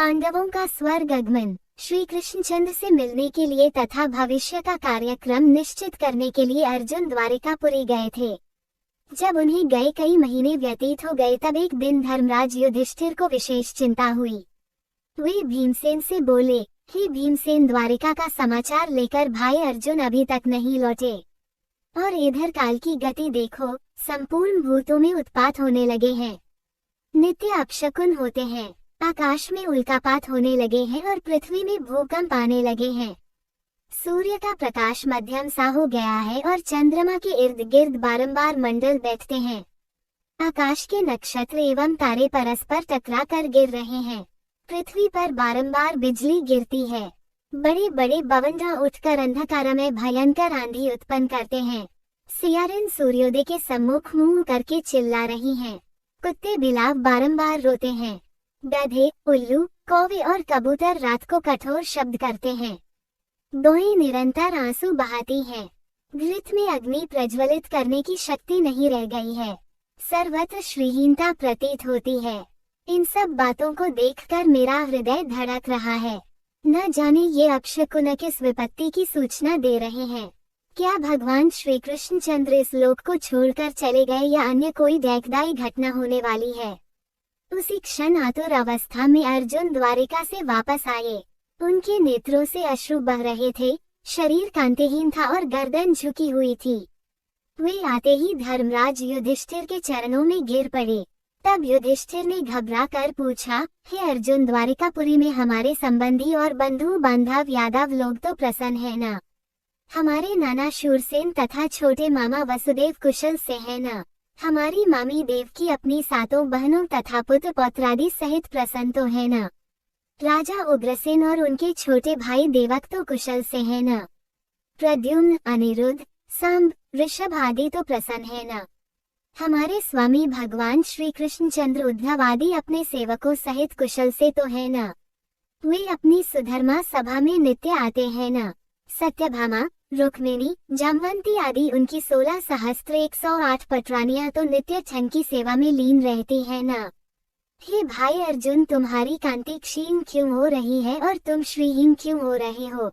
पांडवों का स्वर्ग आगमन। श्री कृष्णचंद्र से मिलने के लिए तथा भविष्य का कार्यक्रम निश्चित करने के लिए अर्जुन द्वारिकापुरी गए थे। जब उन्हें गए कई महीने व्यतीत हो गए तब एक दिन धर्मराज युधिष्ठिर को विशेष चिंता हुई। वे भीमसेन से बोले, हे भीमसेन, द्वारिका का समाचार लेकर भाई अर्जुन अभी तक नहीं लौटे। और इधर काल की गति देखो, संपूर्ण भूतों में उत्पात होने लगे हैं, नित्य अपशकुन होते हैं, आकाश में उल्कापात होने लगे हैं और पृथ्वी में भूकंप आने लगे हैं। सूर्य का प्रकाश मध्यम सा हो गया है और चंद्रमा के इर्द गिर्द बारंबार मंडल बैठते हैं। आकाश के नक्षत्र एवं तारे परस्पर टकरा कर गिर रहे हैं। पृथ्वी पर बारंबार बिजली गिरती है। बड़े बड़े बवंडर उठकर अंधकार में भयंकर आंधी उत्पन्न करते हैं। सियारिन सूर्योदय के सम्मुख मुंह करके चिल्ला रही हैं। कुत्ते बिलाव बारंबार रोते हैं। गधे, उल्लू, कौवे और कबूतर रात को कठोर शब्द करते हैं। दोएं निरंतर आंसू बहाती हैं। घृत में अग्नि प्रज्वलित करने की शक्ति नहीं रह गई है। सर्वत्र श्रीहीनता प्रतीत होती है। इन सब बातों को देखकर मेरा हृदय धड़क रहा है। न जाने ये अपशकुन किस विपत्ति की सूचना दे रहे हैं। क्या भगवान श्री कृष्णचंद्र इस लोक को छोड़कर चले गए या अन्य कोई दैकदायी घटना होने वाली है। उसी क्षण आतुर अवस्था में अर्जुन द्वारिका से वापस आए। उनके नेत्रों से अश्रु बह रहे थे, शरीर कांतिहीन था और गर्दन झुकी हुई थी। वे आते ही धर्मराज युधिष्ठिर के चरणों में गिर पड़े। तब युधिष्ठिर ने घबरा कर पूछा, हे अर्जुन, द्वारिकापुरी में हमारे संबंधी और बंधु बांधव यादव लोग तो प्रसन्न है ना? हमारे नाना शूरसेन तथा छोटे मामा वसुदेव कुशल से है ना? हमारी मामी देवकी अपनी सातों बहनों तथा पुत्र पौत्रादि सहित प्रसन्न तो है ना? राजा उग्रसेन और उनके छोटे भाई देवक तो कुशल से है ना? प्रद्युम्न, अनिरुद्ध, सांब, ऋषभ आदि तो प्रसन्न है ना? हमारे स्वामी भगवान श्री कृष्णचंद्र उद्धव आदि अपने सेवकों सहित कुशल से तो है ना? वे अपनी सुधर्मा सभा में नित्य आते हैं ना? सत्यभामा, रुक्मिणी, जामवंती आदि उनकी 16 सहस्त्र 108 पटरानियां तो नित्य छन की सेवा में लीन रहती है ना? हे भाई अर्जुन, तुम्हारी कांति क्षीण क्यों हो रही है और तुम श्रीहीन क्यों हो रहे हो?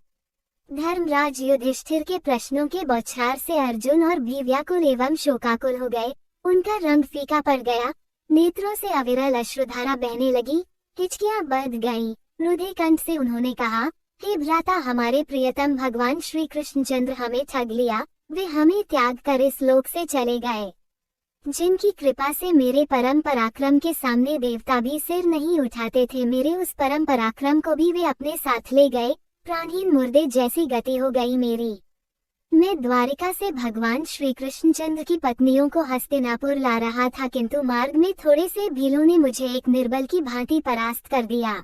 धर्मराज युधिष्ठिर के प्रश्नों के बौछार से अर्जुन और भी व्याकुल एवं शोकाकुल हो गए। उनका रंग फीका पड़ गया, नेत्रों से अविरल अश्रुधारा बहने लगी, हिचकियां बढ़ गईं। रुधिर कंठ से उन्होंने कहा, हे भ्राता, हमारे प्रियतम भगवान श्री कृष्णचंद्र हमें ठग लिया। वे हमें त्याग कर इस लोक से चले गए। जिनकी कृपा से मेरे परम पराक्रम के सामने देवता भी सिर नहीं उठाते थे, मेरे उस परम पराक्रम को भी वे अपने साथ ले गए। प्राणहीन मुर्दे जैसी गति हो गई मेरी। मैं द्वारिका से भगवान श्री कृष्णचंद्र की पत्नियों को हस्तिनापुर ला रहा था, किंतु मार्ग में थोड़े से भीलों ने मुझे एक निर्बल की भांति परास्त कर दिया।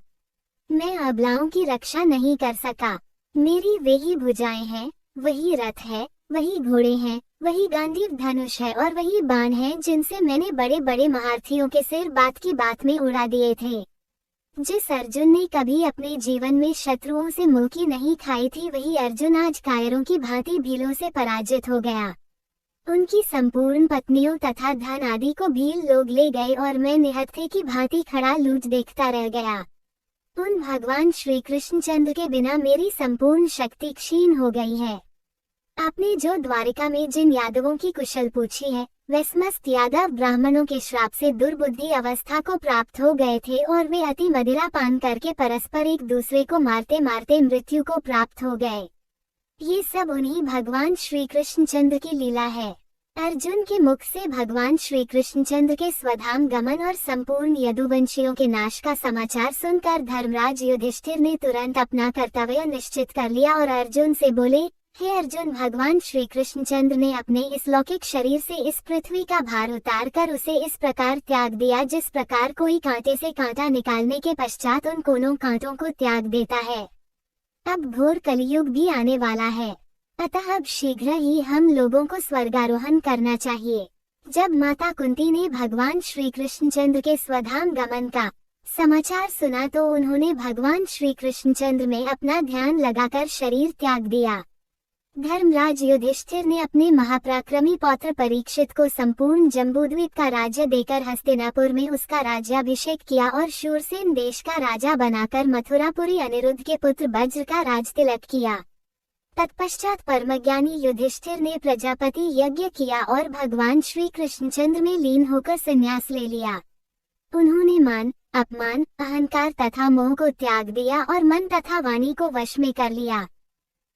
मैं अबलाओं की रक्षा नहीं कर सका। मेरी वही भुजाएं हैं, वही रथ है, वही घोड़े हैं, वही गांडीव धनुष है और वही बाण है जिनसे मैंने बड़े बड़े महारथियों के सिर बात की बात में उड़ा दिए थे। जिस अर्जुन ने कभी अपने जीवन में शत्रुओं से मुक्की नहीं खाई थी, वही अर्जुन आज कायरों की भांति भीलों से पराजित हो गया। उनकी संपूर्ण पत्नियों तथा धन आदि को भील लोग ले गए और मैं निहत्थे की भांति खड़ा लूट देखता रह गया। उन भगवान श्री कृष्णचंद्र के बिना मेरी संपूर्ण शक्ति क्षीण हो गई है। आपने जो द्वारिका में जिन यादवों की कुशल पूछी है, वे समस्त यादव ब्राह्मणों के श्राप से दुर्बुद्धि अवस्था को प्राप्त हो गए थे और वे अति मदिरा पान करके परस्पर एक दूसरे को मारते मारते मृत्यु को प्राप्त हो गए। ये सब उन्हीं भगवान श्री कृष्णचंद्र की लीला है। अर्जुन के मुख से भगवान श्री कृष्णचंद्र के स्वधाम गमन और संपूर्ण यदुवंशियों के नाश का समाचार सुनकर धर्मराज युधिष्ठिर ने तुरंत अपना कर्तव्य निश्चित कर लिया और अर्जुन से बोले, हे अर्जुन, भगवान श्री कृष्णचंद्र ने अपने इस लौकिक शरीर से इस पृथ्वी का भार उतार कर उसे इस प्रकार त्याग दिया जिस प्रकार कोई कांटे से कांटा निकालने के पश्चात उन कोनों कांटों को त्याग देता है। अब घोर कलियुग भी आने वाला है, अतः अब शीघ्र ही हम लोगों को स्वर्गारोहण करना चाहिए। जब माता कुंती ने भगवान श्री कृष्णचंद्र के स्वधाम गमन का समाचार सुना तो उन्होंने भगवान श्री कृष्णचंद्र में अपना ध्यान लगाकर शरीर त्याग दिया। धर्मराज युधिष्ठिर ने अपने महापराक्रमी पौत्र परीक्षित को संपूर्ण जम्बूद्वीप का राज्य देकर हस्तिनापुर में उसका राज्याभिषेक किया और शूरसेन देश का राजा बनाकर मथुरापुरी अनिरुद्ध के पुत्र वज्र का राजतिलक किया। तत्पश्चात परमज्ञानी युधिष्ठिर ने प्रजापति यज्ञ किया और भगवान श्री कृष्णचंद्र में लीन होकर संन्यास ले लिया। उन्होंने मान, अपमान, अहंकार तथा मोह को त्याग दिया और मन तथा वाणी को वश में कर लिया।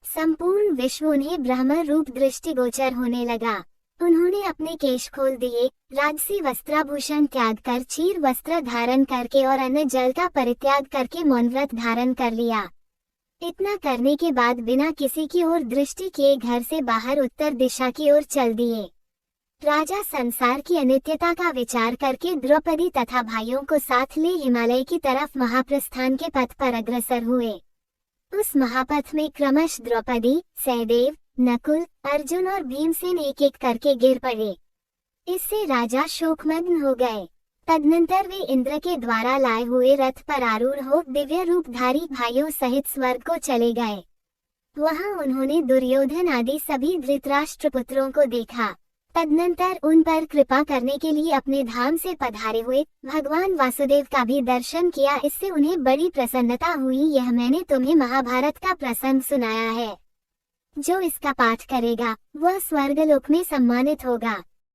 संपूर्ण विश्व उन्हें ब्रह्म रूप दृष्टिगोचर होने लगा। उन्होंने अपने केश खोल दिए, राजसी वस्त्राभूषण त्याग कर चीर वस्त्र धारण करके और अन्न जल का परित्याग करके मौन व्रत धारण कर लिया। इतना करने के बाद बिना किसी की ओर दृष्टि किए घर से बाहर उत्तर दिशा की ओर चल दिए। राजा संसार की अनित्यता का विचार करके द्रौपदी तथा भाइयों को साथ ले हिमालय की तरफ महाप्रस्थान के पथ पर अग्रसर हुए। उस महापथ में क्रमश द्रौपदी, सहदेव, नकुल, अर्जुन और भीमसेन एक एक करके गिर पड़े। इससे राजा शोकमग्न हो गए। तदनंतर वे इंद्र के द्वारा लाए हुए रथ पर आरूढ़ हो दिव्य रूपधारी भाइयों सहित स्वर्ग को चले गए। वहां उन्होंने दुर्योधन आदि सभी धृतराष्ट्र पुत्रों को देखा। तदनंतर उन पर कृपा करने के लिए अपने धाम से पधारे हुए भगवान वासुदेव का भी दर्शन किया। इससे उन्हें बड़ी प्रसन्नता हुई। यह मैंने तुम्हें महाभारत का प्रसंग सुनाया है। जो इसका पाठ करेगा वह स्वर्गलोक में सम्मानित होगा।